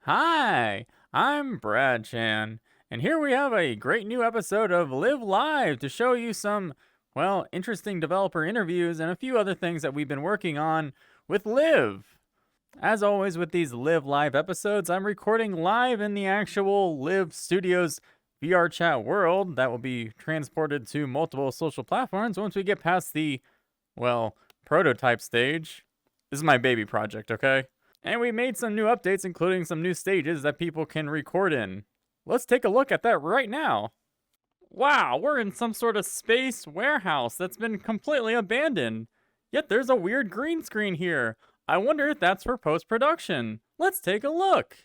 Hi, I'm Brad Chan, and here we have a great new episode of Live Live to show you some, well, interesting developer interviews and a few other things that we've been working on with Live. As always, with these Live Live episodes, I'm recording live in the actual Live Studios VR chat world that will be transported to multiple social platforms once we get past the, well, prototype stage. This is my baby project, okay? And we made some new updates, including some new stages that people can record in. Let's take a look at that right now. Wow, we're in some sort of space warehouse that's been completely abandoned. Yet there's a weird green screen here. I wonder if that's for post-production. Let's take a look.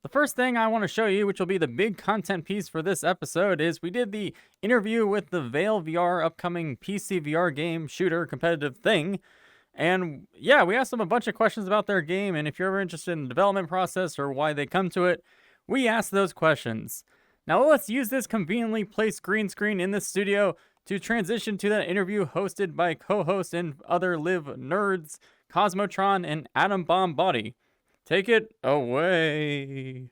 The first thing I want to show you, which will be the big content piece for this episode, is we did the interview with the VAIL VR upcoming PC VR game shooter competitive thing. And yeah, we asked them a bunch of questions about their game, and if you're ever interested in the development process or why they come to it, we asked those questions. Now let's use this conveniently placed green screen in the studio to transition to that interview hosted by co-host and other Live nerds, Cosmotron and Atom Bomb Body. Take it away.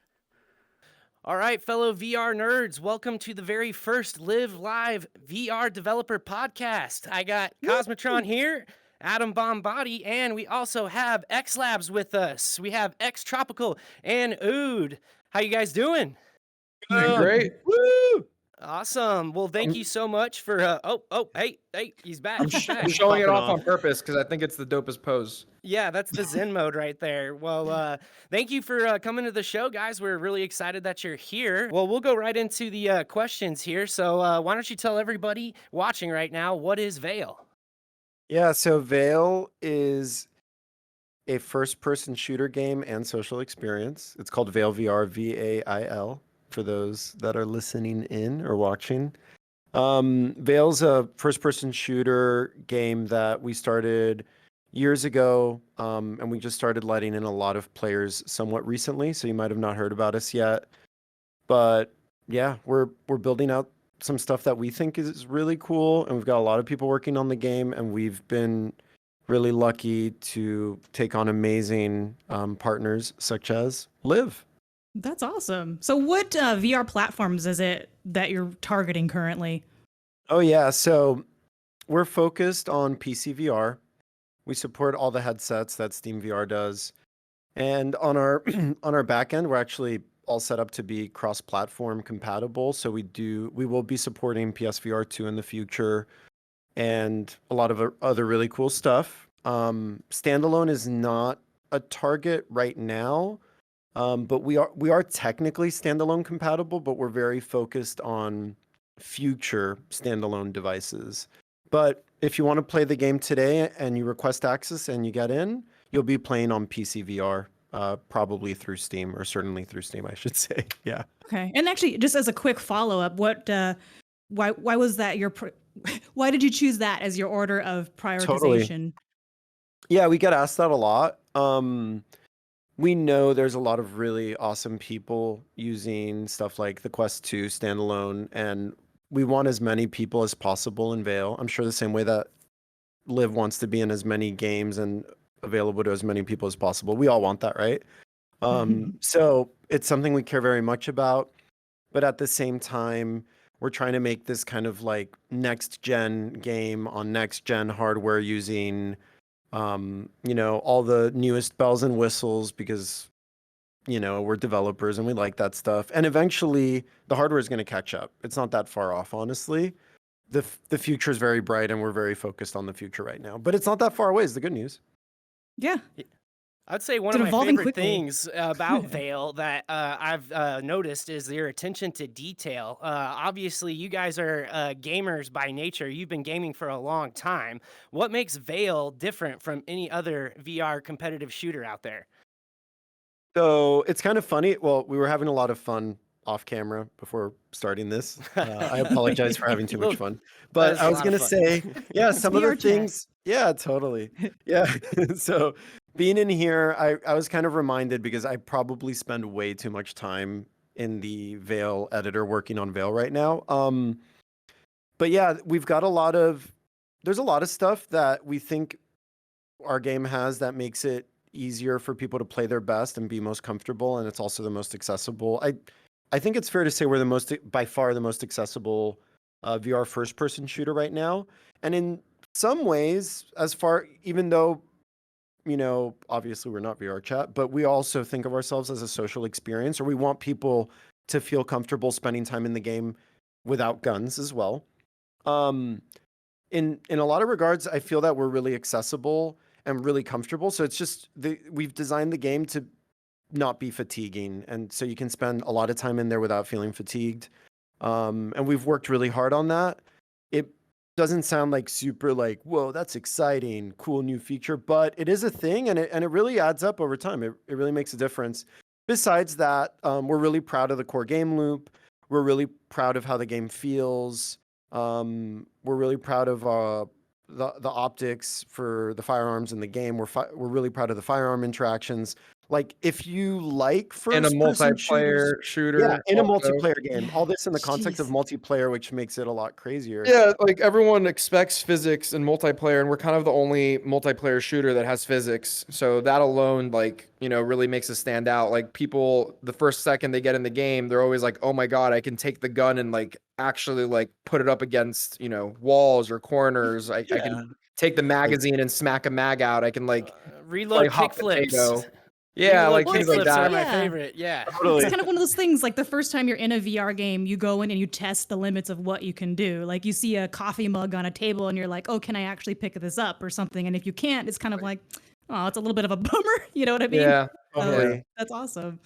All right, fellow VR nerds, welcome to the very first Live Live VR developer podcast. I got Cosmotron here, Atom Bomb Body, and we also have X Labs with us. We have X Tropical and Ood. How you guys doing? Doing great. Woo! Awesome. Well, thank you so much for hey, he's back. I'm He's back. showing it popping off on purpose because I think it's the dopest pose. Yeah, that's the Zen mode right there. Well, thank you for coming to the show, guys. We're really excited that you're here. Well, we'll go right into the questions here. So why don't you tell everybody watching right now, what is VAIL? Yeah, so VAIL is a first-person shooter game and social experience. It's called VAIL VR, VAIL, for those that are listening in or watching. VAIL's a first-person shooter game that we started years ago, and we just started letting in a lot of players somewhat recently, so you might have not heard about us yet. But yeah, we're building out some stuff that we think is really cool, and we've got a lot of people working on the game, and we've been really lucky to take on amazing partners such as Liv. That's awesome. So what VR platforms is it that you're targeting currently? Oh yeah, so we're focused on PC VR. We support all the headsets that Steam VR does. And on our on our back end, we're actually all set up to be cross-platform compatible. So we will be supporting PSVR 2 in the future and a lot of other really cool stuff. Standalone is not a target right now. But we are technically standalone compatible, but we're very focused on future standalone devices. But if you want to play the game today and you request access and you get in, you'll be playing on PC VR, probably through Steam, or certainly through Steam, I should say. Yeah. Okay. And actually, just as a quick follow-up, why was that why did you choose that as your order of prioritization? Totally. Yeah, we get asked that a lot. We know there's a lot of really awesome people using stuff like the Quest 2 standalone, and we want as many people as possible in VAIL. I'm sure the same way that Liv wants to be in as many games and available to as many people as possible. We all want that, right? So it's something we care very much about, but at the same time, we're trying to make this kind of like next gen game on next gen hardware using all the newest bells and whistles because, we're developers and we like that stuff. And eventually the hardware is going to catch up. It's not that far off, honestly. The future is very bright and we're very focused on the future right now, but it's not that far away is the good news. Yeah. I'd say one of my favorite things about VAIL that I've noticed is your attention to detail. Obviously, you guys are gamers by nature. You've been gaming for a long time. What makes VAIL different from any other VR competitive shooter out there? So it's kind of funny. Well, we were having a lot of fun off camera before starting this. I apologize for having too much fun. But I was going to say, yeah, some of the things. Yeah, totally. Yeah. So being in here, I was kind of reminded because I probably spend way too much time in the VAIL editor working on VAIL right now. But yeah, we've got there's a lot of stuff that we think our game has that makes it easier for people to play their best and be most comfortable, and it's also the most accessible. I think it's fair to say we're by far the most accessible VR first-person shooter right now. And in some ways, even though, obviously we're not VR chat, but we also think of ourselves as a social experience, or we want people to feel comfortable spending time in the game without guns as well. In a lot of regards, I feel that we're really accessible and really comfortable. So it's just we've designed the game to not be fatiguing, and so you can spend a lot of time in there without feeling fatigued. And we've worked really hard on that. It doesn't sound like super like, whoa, that's exciting, cool new feature, but it is a thing, and it really adds up over time. It really makes a difference. Besides that, we're really proud of the core game loop. We're really proud of how the game feels. We're really proud of the optics for the firearms in the game. We're really proud of the firearm interactions. Like, if you like in a first-person multiplayer shooter. yeah, in a also. multiplayer game. All this in the context of Jeez. multiplayer, which makes it a lot crazier. Yeah, like everyone expects physics in multiplayer, and we're kind of the only multiplayer shooter that has physics. So that alone, like, really makes us stand out. Like, people, the first second they get in the game, they're always like, "Oh my god, I can take the gun and like actually like put it up against walls or corners. I can take the magazine and smack a mag out. I can like reload hot kickflips. potato." Yeah, Reload like things like kickflips that. are my Yeah. favorite. Yeah. Totally. It's kind of one of those things, like the first time you're in a VR game, you go in and you test the limits of what you can do. Like, you see a coffee mug on a table and you're like, oh, can I actually pick this up or something? And if you can't, it's kind of like, oh, it's a little bit of a bummer. You know what I mean? Yeah, Totally. That's awesome.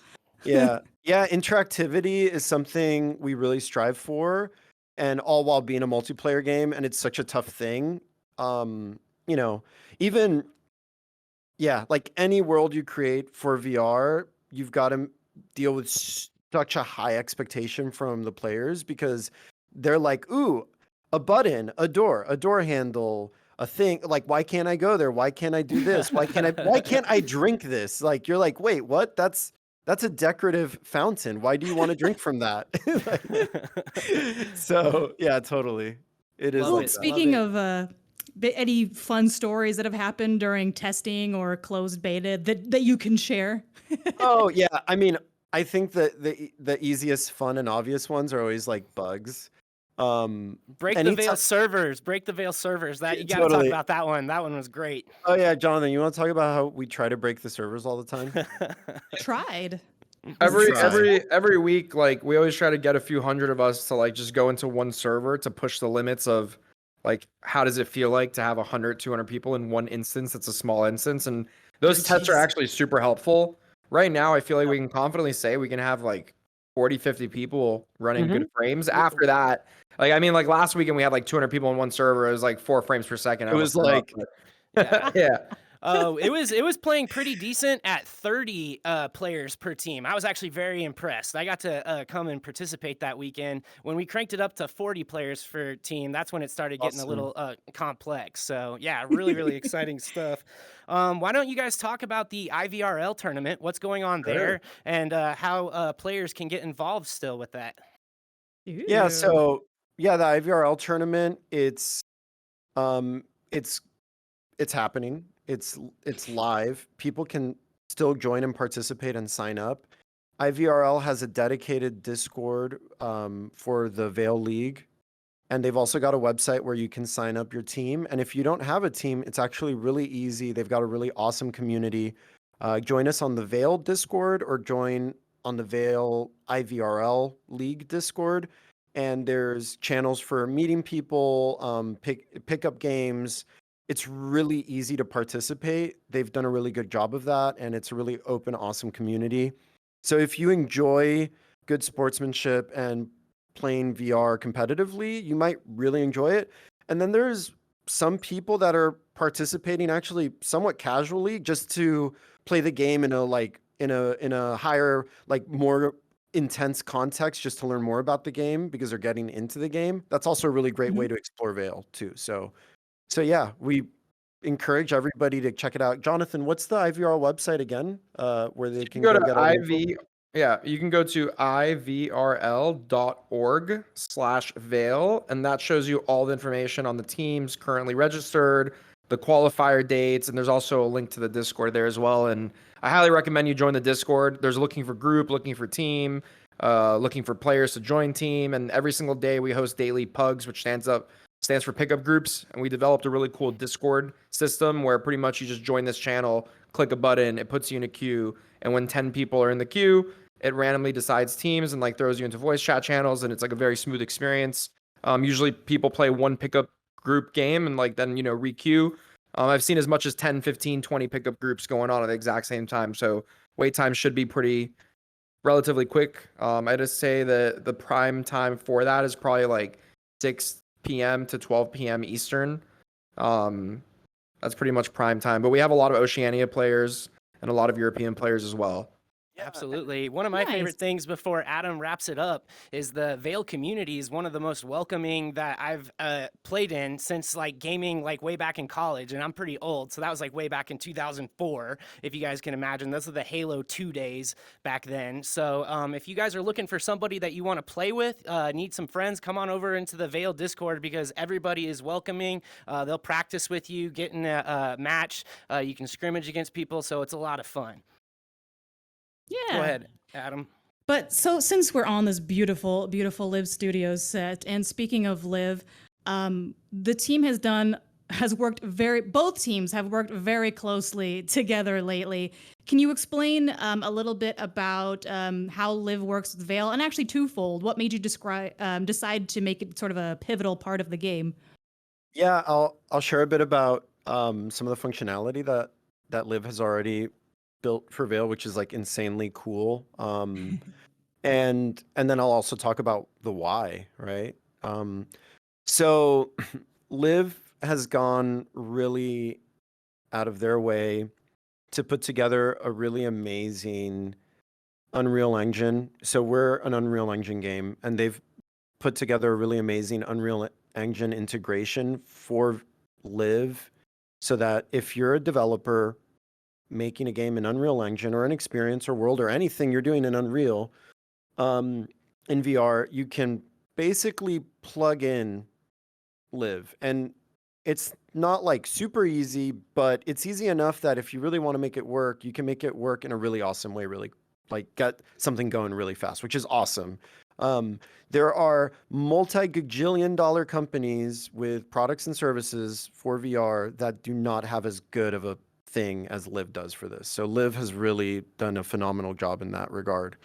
Yeah. Interactivity is something we really strive for, and all while being a multiplayer game, and it's such a tough thing. Even like any world you create for VR, you've got to deal with such a high expectation from the players, because they're like, ooh, a button, a door handle, a thing. Like, why can't I go there? Why can't I do this? Why can't I drink this? Like, you're like, wait, what? That's a decorative fountain. Why do you want to drink from that? So yeah, totally. It is Love like it. that. Speaking of any fun stories that have happened during testing or closed beta that you can share? Oh yeah, I mean, I think that the easiest, fun, and obvious ones are always like bugs. Break the Veil servers. Break the Veil servers. That you got to talk Totally. about that one. That one was great. Oh yeah, Jonathan, you want to talk about how we try to break the servers all the time? Tried. Every week, like, we always try to get a few hundred of us to like just go into one server to push the limits of like, how does it feel like to have 100, 200 people in one instance? It's a small instance, and those tests are actually super helpful. Right now, I feel like we can confidently say we can have like 40, 50 people running good frames. After that, like, I mean, like last weekend we had like 200 people in one server. It was like 4 frames per second. It was like, yeah. It was playing pretty decent at 30 players per team. I was actually very impressed. I got to come and participate that weekend. When we cranked it up to 40 players per team, that's when it started getting a little complex. So yeah, really, really exciting stuff. Why don't you guys talk about the IVRL tournament? What's going on there, and how players can get involved still with that? yeah. So yeah, the IVRL tournament, it's happening. It's live. People can still join and participate and sign up. IVRL has a dedicated Discord for the VAIL League, and they've also got a website where you can sign up your team. And if you don't have a team, it's actually really easy. They've got a really awesome community. Join us on the VAIL Discord, or join on the VAIL IVRL League Discord. And there's channels for meeting people, pick up games. It's really easy to participate. They've done a really good job of that, and it's a really open, awesome community. So if you enjoy good sportsmanship and playing VR competitively, you might really enjoy it. And then there's some people that are participating actually somewhat casually, just to play the game in a higher, like, more intense context, just to learn more about the game because they're getting into the game. That's also a really great way to explore VAIL too. So yeah, we encourage everybody to check it out. Jonathan, what's the IVRL website again? Where they can go to get all the info? Yeah, you can go to ivrl.org/VAIL, and that shows you all the information on the teams currently registered, the qualifier dates, and there's also a link to the Discord there as well. And I highly recommend you join the Discord. There's looking for group, looking for team, looking for players to join team, and every single day we host daily pugs, which stands for pickup groups, and we developed a really cool Discord system where pretty much you just join this channel, click a button, it puts you in a queue, and when 10 people are in the queue, it randomly decides teams and like throws you into voice chat channels, and it's like a very smooth experience. Usually people play one pickup group game and like then requeue. I've seen as much as 10, 15, 20 pickup groups going on at the exact same time, so wait time should be relatively quick. I just say that the prime time for that is probably like 6 p.m. to 12 p.m. Eastern. That's pretty much prime time. But we have a lot of Oceania players and a lot of European players as well. Absolutely. One of my favorite things before Adam wraps it up is the VAIL community is one of the most welcoming that I've played in since like gaming like way back in college, and I'm pretty old, so that was like way back in 2004, if you guys can imagine. Those are the Halo 2 days back then. So if you guys are looking for somebody that you want to play with, need some friends, come on over into the VAIL Discord because everybody is welcoming. They'll practice with you, get in a match. You can scrimmage against people, so it's a lot of fun. Yeah. Go ahead, Adam. But so since we're on this beautiful, beautiful Live Studios set, and speaking of Live, the team both teams have worked very closely together lately. Can you explain a little bit about how Live works with VAIL, and actually twofold? What made you decide to make it sort of a pivotal part of the game? Yeah, I'll share a bit about some of the functionality that Live has already built for VAIL, which is like insanely cool. And then I'll also talk about the why, right? So Live has gone really out of their way to put together a really amazing Unreal Engine. So we're an Unreal Engine game, and they've put together a really amazing Unreal Engine integration for Live, so that if you're a developer making a game in Unreal Engine or an experience or world or anything you're doing in Unreal, in VR, you can basically plug in Live. And it's not like super easy, but it's easy enough that if you really want to make it work, you can make it work in a really awesome way, really like get something going really fast, which is awesome. There are multi-gajillion dollar companies with products and services for VR that do not have as good of a thing as Live does for this. So Live has really done a phenomenal job in that regard.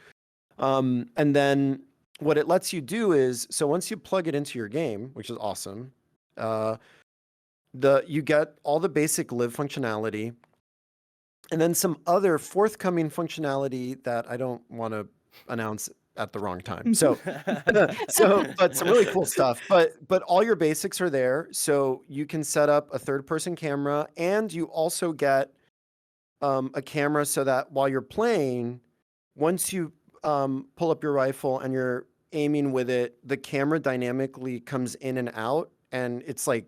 And then what it lets you do is, so once you plug it into your game, which is awesome, you get all the basic Live functionality, and then some other forthcoming functionality that I don't want to announce at the wrong time. So, but some really cool stuff. But all your basics are there. So you can set up a third-person camera, and you also get a camera so that while you're playing, once you pull up your rifle and you're aiming with it, the camera dynamically comes in and out, and it's like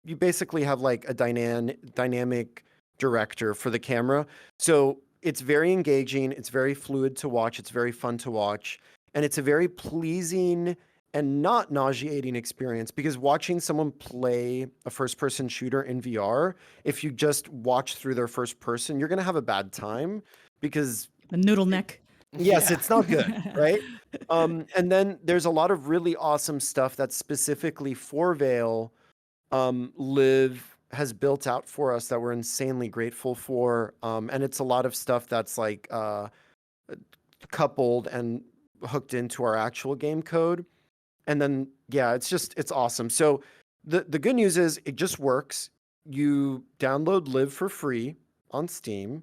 you basically have like a dynamic director for the camera. So it's very engaging, it's very fluid to watch, it's very fun to watch, and it's a very pleasing and not nauseating experience, because watching someone play a first-person shooter in VR, if you just watch through their first person, you're going to have a bad time because the noodle neck. Yes, it's not good, right? And then there's a lot of really awesome stuff that's specifically for VAIL. Live has built out for us that we're insanely grateful for. And it's a lot of stuff that's like coupled and hooked into our actual game code. And then, yeah, it's awesome. So the good news is it just works. You download Live for free on Steam,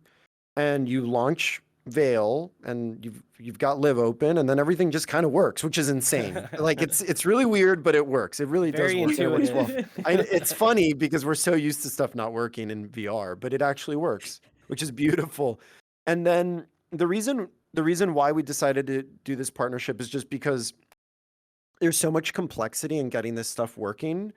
and you launch VAIL, and you've got Live open, and then everything just kind of works, which is insane. Like it's really weird, but it works. It really does work. It works well. It's funny because we're so used to stuff not working in VR, but it actually works, which is beautiful. And then the reason why we decided to do this partnership is just because there's so much complexity in getting this stuff working,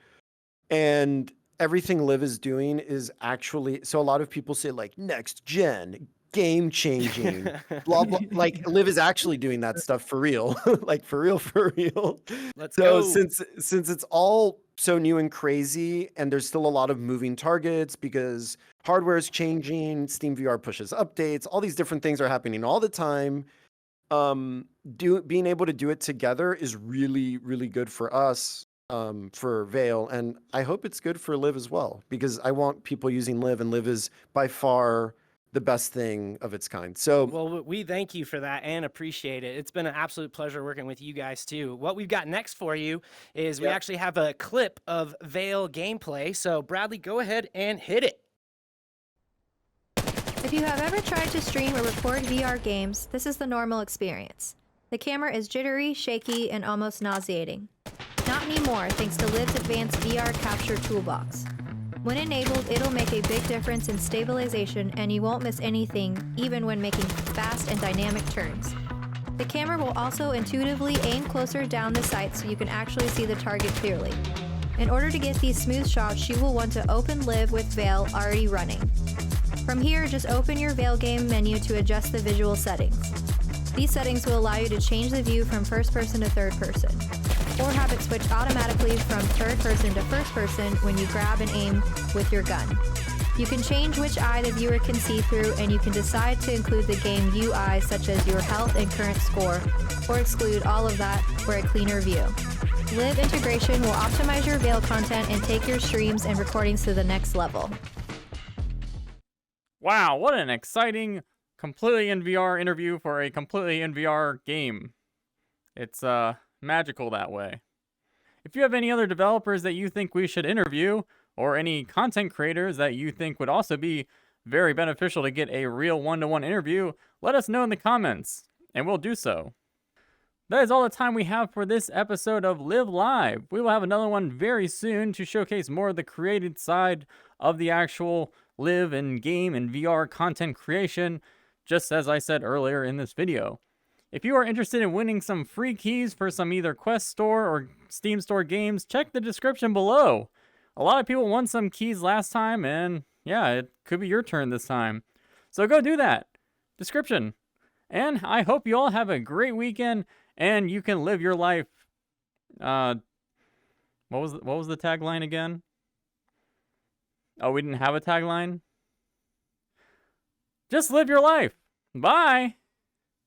and everything Live is doing is actually, so a lot of people say like next gen game changing. Blah blah. Like LIV is actually doing that stuff for real, like for real, for real. Let's So go. since it's all so new and crazy, and there's still a lot of moving targets because hardware is changing, Steam VR pushes updates, all these different things are happening all the time. Being able to do it together is really, really good for us, for VAIL, and I hope it's good for LIV as well, because I want people using LIV, and LIV is by far the best thing of its kind. So, well, we thank you for that and appreciate it. It's been an absolute pleasure working with you guys too. What we've got next for you is we actually have a clip of VAIL gameplay. So Bradley, go ahead and hit it. If you have ever tried to stream or record VR games, this is the normal experience. The camera is jittery, shaky, and almost nauseating. Not anymore, thanks to LIV's advanced VR capture toolbox. When enabled, it'll make a big difference in stabilization, and you won't miss anything, even when making fast and dynamic turns. The camera will also intuitively aim closer down the sight so you can actually see the target clearly. In order to get these smooth shots, you will want to open LIV with VAIL already running. From here, just open your VAIL game menu to adjust the visual settings. These settings will allow you to change the view from first person to third person, or have it switch automatically from third person to first person when you grab and aim with your gun. You can change which eye the viewer can see through, and you can decide to include the game UI such as your health and current score, or exclude all of that for a cleaner view. LIV integration will optimize your VAIL content and take your streams and recordings to the next level. Wow, what an exciting, completely in VR interview for a completely in VR game. It's magical that way. If you have any other developers that you think we should interview, or any content creators that you think would also be very beneficial to get a real one-to-one interview, let us know in the comments, and we'll do so. That is all the time we have for this episode of LIV Live. We will have another one very soon to showcase more of the created side of the actual LIV and game and VR content creation, just as I said earlier in this video. If you are interested in winning some free keys for some either Quest Store or Steam Store games, check the description below. A lot of people won some keys last time, and yeah, it could be your turn this time. So go do that. Description. And I hope you all have a great weekend, and you can live your life. What was the tagline again? Oh, we didn't have a tagline? Just live your life. Bye.